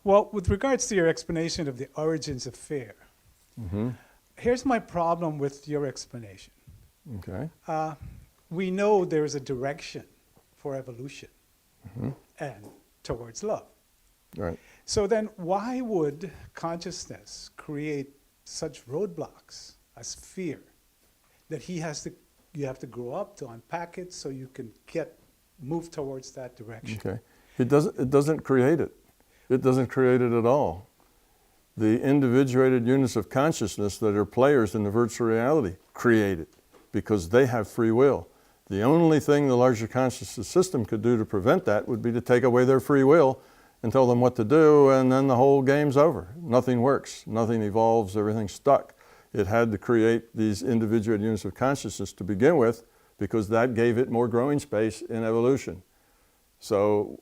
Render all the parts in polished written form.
Well, with regards to your explanation of the origins of fear, here's my problem with your explanation. Okay. We know there's a direction for evolution and towards love. Right. So then why would consciousness create such roadblocks as fear that you have to grow up to unpack it so you can move towards that direction? Okay. It doesn't create it. It doesn't create it at all. The individuated units of consciousness that are players in the virtual reality create it because they have free will. The only thing the larger consciousness system could do to prevent that would be to take away their free will and tell them what to do, and then the whole game's over. Nothing works, nothing evolves, everything's stuck. It had to create these individuated units of consciousness to begin with because that gave it more growing space in evolution. So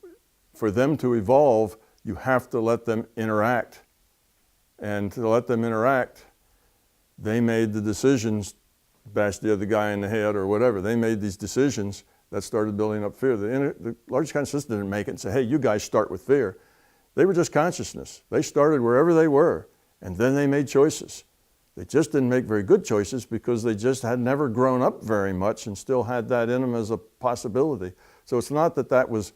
for them to evolve, you have to let them interact. And to let them interact, they made the decisions, bash the other guy in the head or whatever. They made these decisions that started building up fear. The large consciousness didn't make it and say, hey, you guys start with fear. They were just consciousness. They started wherever they were, and then they made choices. They just didn't make very good choices because they just had never grown up very much and still had that in them as a possibility. So it's not that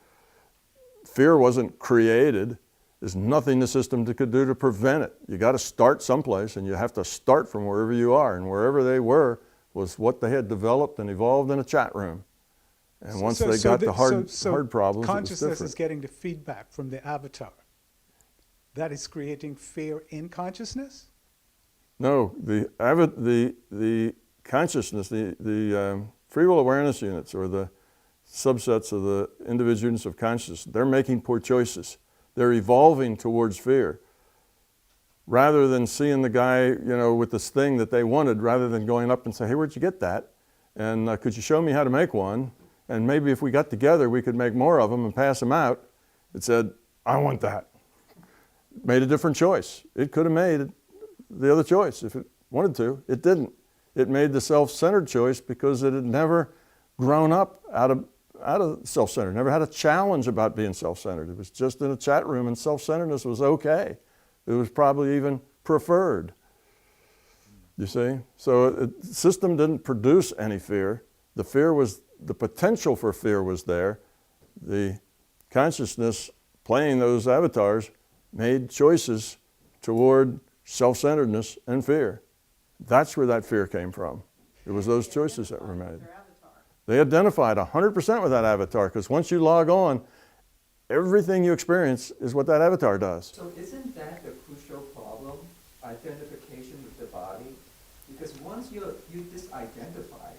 fear wasn't created. There's nothing the system could do to prevent it. You got to start someplace, and you have to start from wherever you are, and wherever they were was what they had developed and evolved in a chat room. And once they got the hard problems, consciousness is getting the feedback from the avatar. That is creating fear in consciousness? No, the consciousness, the free will awareness units, or the subsets of the individual units of consciousness, they're making poor choices. They're evolving towards fear. Rather than seeing the guy, with this thing that they wanted, rather than going up and say, hey, where'd you get that? And could you show me how to make one? And maybe if we got together, we could make more of them and pass them out. It said, I want that. Made a different choice. It could have made the other choice if it wanted to. It didn't. It made the self-centered choice because it had never grown up out of self-centered, never had a challenge about being self-centered. It was just in a chat room, and self-centeredness was okay. It was probably even preferred. You see? So the system didn't produce any fear. The potential for fear was there. The consciousness playing those avatars made choices toward self-centeredness and fear. That's where that fear came from. It was those choices that were made. They identified 100% with that avatar, because once you log on, everything you experience is what that avatar does. So isn't that the crucial problem, identification with the body? Because once you disidentify,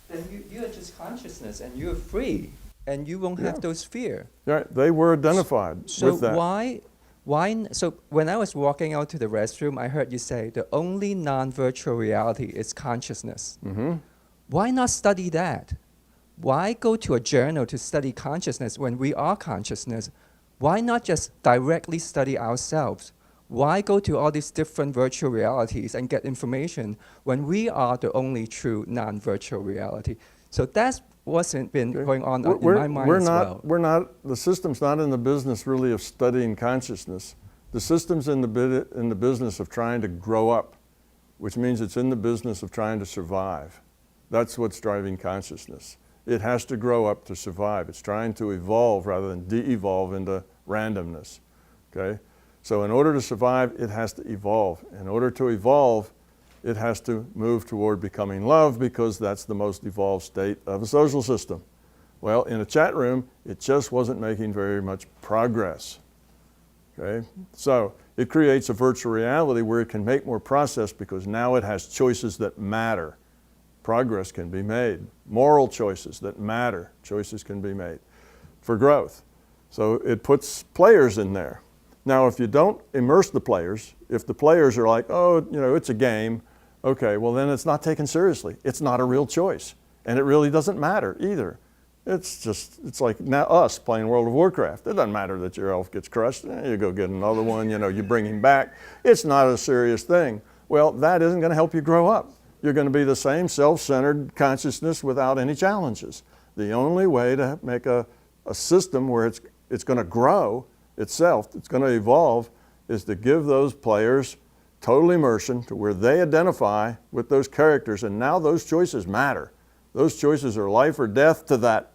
then you are just consciousness and you're free and you won't have those fear. Right, they were identified with that. So when I was walking out to the restroom, I heard you say the only non-virtual reality is consciousness. Why not study that? Why go to a journal to study consciousness when we are consciousness? Why not just directly study ourselves? Why go to all these different virtual realities and get information when we are the only true non-virtual reality? So that's what's been going on in my mind as well. The system's not in the business really of studying consciousness. The system's in the business of trying to grow up, which means it's in the business of trying to survive. That's what's driving consciousness. It has to grow up to survive. It's trying to evolve rather than de-evolve into randomness, okay? So in order to survive, it has to evolve. In order to evolve, it has to move toward becoming love, because that's the most evolved state of a social system. Well, in a chat room, it just wasn't making very much progress, okay? So it creates a virtual reality where it can make more process, because now it has choices that matter. Progress can be made. Moral choices that matter, choices can be made for growth. So it puts players in there. Now, if you don't immerse the players, if the players are like, oh, it's a game, okay, well then it's not taken seriously. It's not a real choice. And it really doesn't matter either. It's like now us playing World of Warcraft. It doesn't matter that your elf gets crushed. You go get another one, you bring him back. It's not a serious thing. Well, that isn't going to help you grow up. You're going to be the same self-centered consciousness without any challenges. The only way to make a system where it's going to grow itself that's going to evolve is to give those players total immersion to where they identify with those characters, and now those choices matter. Those choices are life or death to that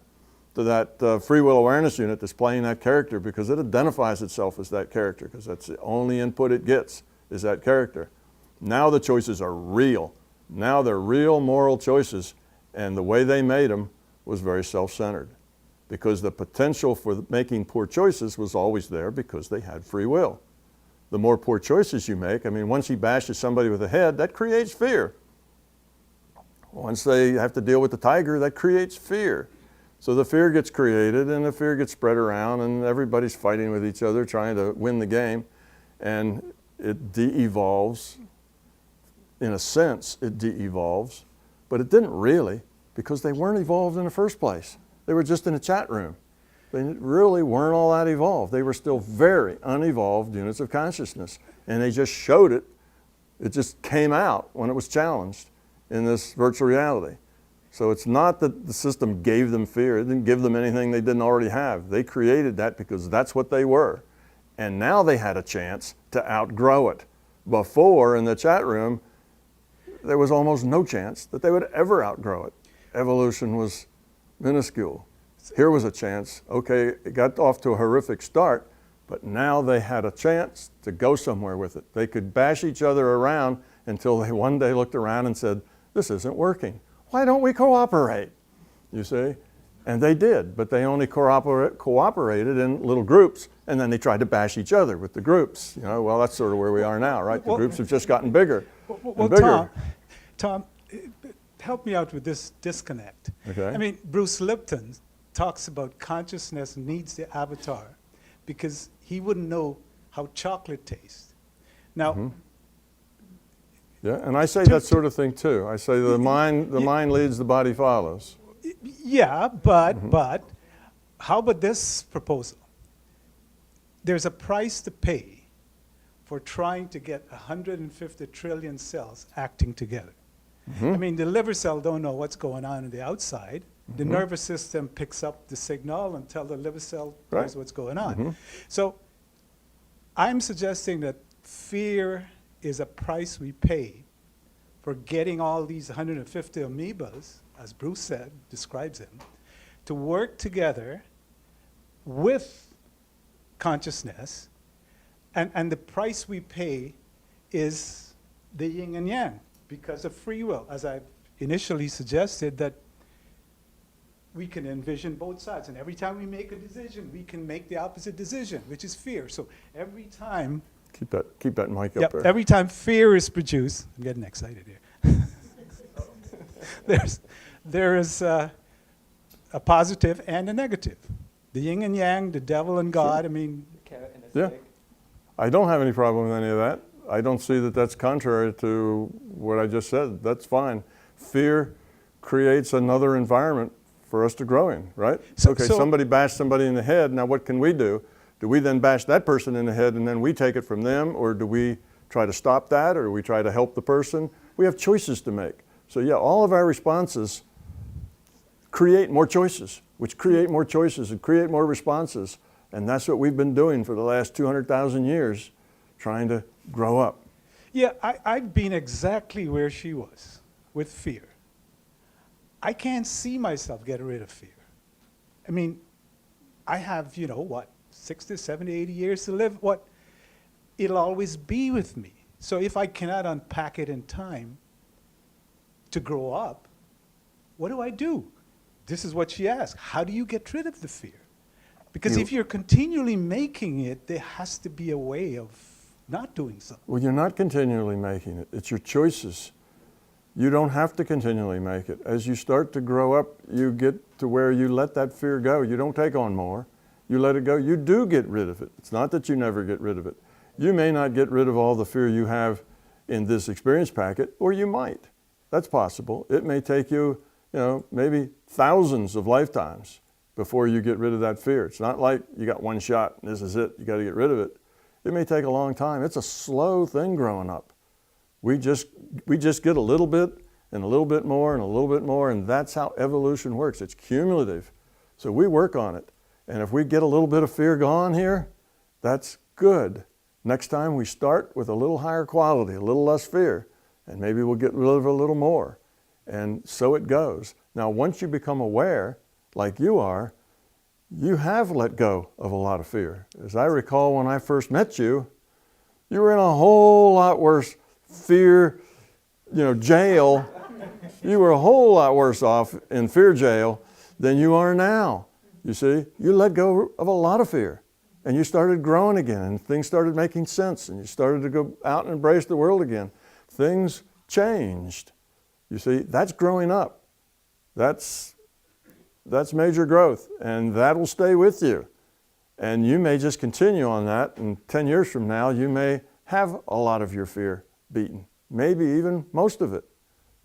free will awareness unit that's playing that character, because it identifies itself as that character, because that's the only input it gets is that character. Now the choices are real. Now they're real moral choices, and the way they made them was very self-centered, because the potential for making poor choices was always there because they had free will. The more poor choices you make, I mean, once he bashes somebody with a head, that creates fear. Once they have to deal with the tiger, that creates fear. So the fear gets created, and the fear gets spread around, and everybody's fighting with each other, trying to win the game, and it de-evolves. In a sense, it de-evolves, but it didn't really, because they weren't evolved in the first place. They were just in a chat room. They really weren't all that evolved. They were still very unevolved units of consciousness, and they just showed it. It just came out when it was challenged in this virtual reality. So it's not that the system gave them fear. It didn't give them anything they didn't already have. They created that because that's what they were. And now they had a chance to outgrow it. Before, in the chat room, there was almost no chance that they would ever outgrow it. Evolution was minuscule. Here was a chance. Okay, it got off to a horrific start, but now they had a chance to go somewhere with it. They could bash each other around until they one day looked around and said, this isn't working. Why don't we cooperate? You see? And they did, but they only cooperated in little groups, and then they tried to bash each other with the groups. You know, well, that's sort of where we are now, right? The groups have just gotten bigger and bigger. Tom, help me out with this disconnect. Okay. I mean, Bruce Lipton talks about consciousness needs the avatar because he wouldn't know how chocolate tastes. Now, yeah, and I say that sort of thing too. I say the mind leads, the body follows. Yeah, but how about this proposal? There's a price to pay for trying to get 150 trillion cells acting together. I mean, the liver cell don't know what's going on the outside. The nervous system picks up the signal and tells the liver cell knows what's going on. So I'm suggesting that fear is a price we pay for getting all these 150 amoebas, as Bruce said, describes them, to work together with consciousness, and the price we pay is the yin and yang because of free will, as I initially suggested, that we can envision both sides, and every time we make a decision, we can make the opposite decision, which is fear. So every time keep that mic up there. every time fear is produced, I'm getting excited here. there is a positive and a negative. The yin and yang, the devil and God. Sure. I mean, yeah, I don't have any problem with any of that. I don't see that that's contrary to what I just said. That's fine. Fear creates another environment for us to grow in, right? So somebody bashed somebody in the head. Now what can we do? Do we then bash that person in the head and then we take it from them, or do we try to stop that, or do we try to help the person? We have choices to make. So yeah, all of our responses create more choices, which create more choices and create more responses. And that's what we've been doing for the last 200,000 years, trying to grow up. yeah, I've been exactly where she was with fear. I can't see myself getting rid of fear. I mean, I have, 60, 70, 80 years to live. It'll always be with me. So if I cannot unpack it in time to grow up, what do? This is what she asked. How do you get rid of the fear? Because if you're continually making it, there has to be a way of not doing so. Well, you're not continually making it. It's your choices. You don't have to continually make it. As you start to grow up, you get to where you let that fear go. You don't take on more. You let it go. You do get rid of it. It's not that you never get rid of it. You may not get rid of all the fear you have in this experience packet, or you might. That's possible. It may take you, maybe thousands of lifetimes before you get rid of that fear. It's not like you got one shot and this is it. You got to get rid of it. It may take a long time. It's a slow thing growing up. We just get a little bit and a little bit more and a little bit more, and that's how evolution works. It's cumulative. So we work on it. And if we get a little bit of fear gone here, That's good. Next time we start with a little higher quality, a little less fear, and maybe we'll get rid of a little more. And so it goes. Now, once you become aware, like you are, you have let go of a lot of fear. As I recall, when I first met you, you were in a whole lot worse fear, jail. You were a whole lot worse off in fear jail than you are now. You see, you let go of a lot of fear, and you started growing again, and things started making sense, and you started to go out and embrace the world again. Things changed. You see, that's growing up. That's major growth, and that'll stay with you. And you may just continue on that, and 10 years from now, you may have a lot of your fear beaten, maybe even most of it.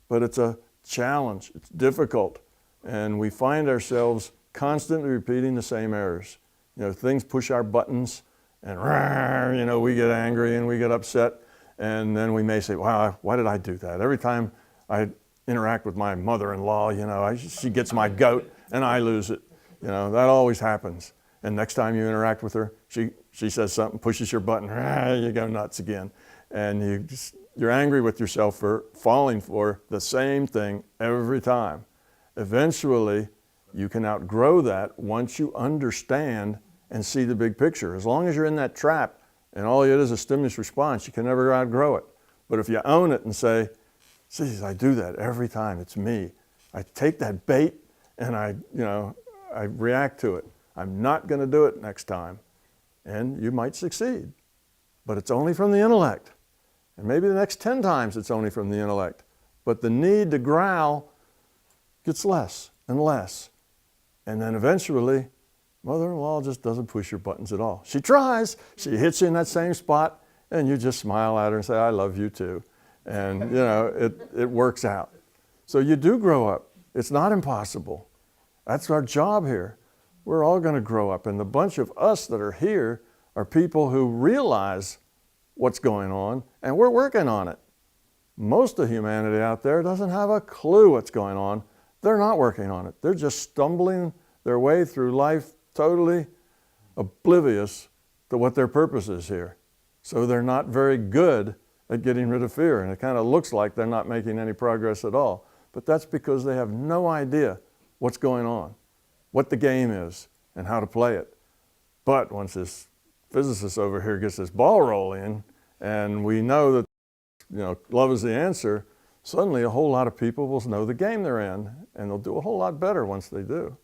But it's a challenge, it's difficult, and we find ourselves constantly repeating the same errors. Things push our buttons, and we get angry and we get upset, and then we may say, wow, why did I do that? Every time I interact with my mother-in-law, she gets my goat and I lose it. That always happens. And next time you interact with her, she says something, pushes your button, you go nuts again. And you're angry with yourself for falling for the same thing every time. Eventually, you can outgrow that once you understand and see the big picture. As long as you're in that trap and all it is a stimulus response, you can never outgrow it. But if you own it and say, geez, I do that every time, it's me. I take that bait and I react to it. I'm not going to do it next time. And you might succeed, but it's only from the intellect. And maybe the next 10 times it's only from the intellect. But the need to growl gets less and less. And then eventually, mother-in-law just doesn't push your buttons at all. She tries, she hits you in that same spot, and you just smile at her and say, I love you too. And it works out. So you do grow up. It's not impossible. That's our job here. We're all going to grow up. And the bunch of us that are here are people who realize what's going on, and we're working on it. Most of humanity out there doesn't have a clue what's going on. They're not working on it. They're just stumbling their way through life totally oblivious to what their purpose is here. So they're not very good at getting rid of fear, and it kind of looks like they're not making any progress at all. But that's because they have no idea what's going on, what the game is, and how to play it. But once this physicist over here gets this ball rolling, and we know that love is the answer, suddenly a whole lot of people will know the game they're in, and they'll do a whole lot better once they do.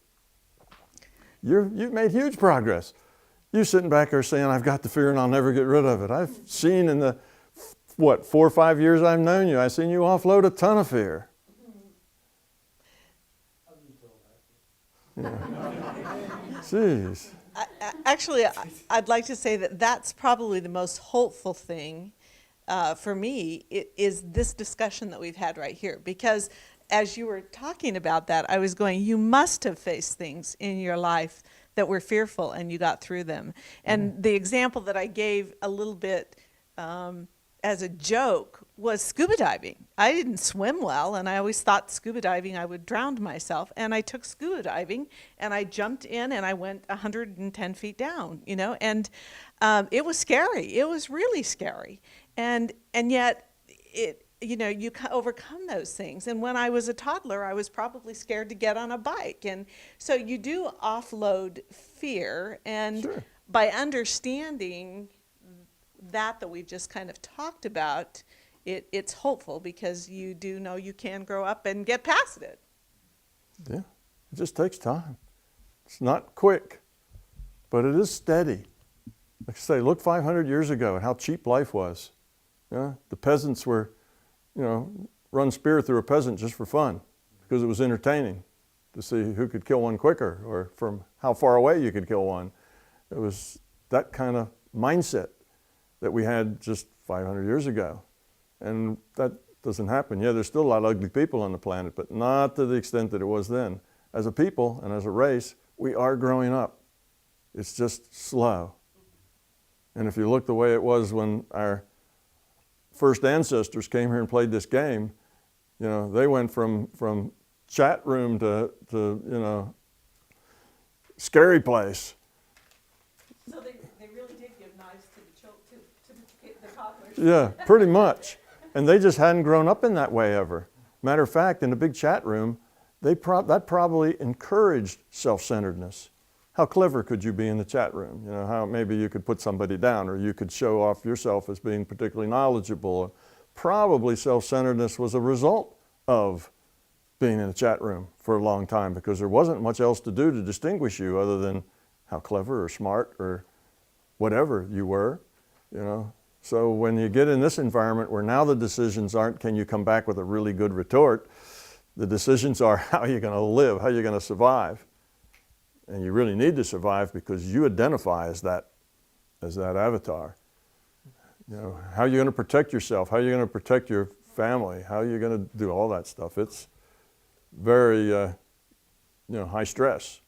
You've made huge progress. You're sitting back there saying, I've got the fear and I'll never get rid of it. I've seen in the, 4 or 5 years I've known you, I've seen you offload a ton of fear. Yeah. Jeez. Actually, I'd like to say that that's probably the most hopeful thing for me is this discussion that we've had right here. Because as you were talking about that, I was going, you must have faced things in your life that were fearful and you got through them. And the example that I gave a little bit as a joke was scuba diving. I didn't swim well, and I always thought scuba diving I would drown myself. And I took scuba diving, and I jumped in, and I went 110 feet down, and it was scary. It was really scary. And yet, you overcome those things. And when I was a toddler, I was probably scared to get on a bike. And so you do offload fear, and Sure. by understanding that we've just kind of talked about, it's hopeful because you do know you can grow up and get past it. Yeah, it just takes time. It's not quick, but it is steady. Like I say, look 500 years ago at how cheap life was. The peasants were, run spear through a peasant just for fun because it was entertaining to see who could kill one quicker or from how far away you could kill one. It was that kind of mindset that we had just 500 years ago. And that doesn't happen. Yeah, there's still a lot of ugly people on the planet, but not to the extent that it was then. As a people and as a race, we are growing up. It's just slow. And if you look the way it was when our first ancestors came here and played this game, they went from chat room to scary place. So they really did give Yeah, pretty much. And they just hadn't grown up in that way ever. Matter of fact, in the big chat room, that probably encouraged self-centeredness. How clever could you be in the chat room? You know, how maybe you could put somebody down, or you could show off yourself as being particularly knowledgeable. Probably self-centeredness was a result of being in a chat room for a long time, because there wasn't much else to do to distinguish you other than how clever or smart or whatever you were, you know. So when you get in this environment where now the decisions aren't, can you come back with a really good retort? The decisions are, how are you going to live? How are you going to survive? And you really need to survive because you identify as that avatar. You know, how are you going to protect yourself? How are you going to protect your family? How are you going to do all that stuff? It's very, high stress.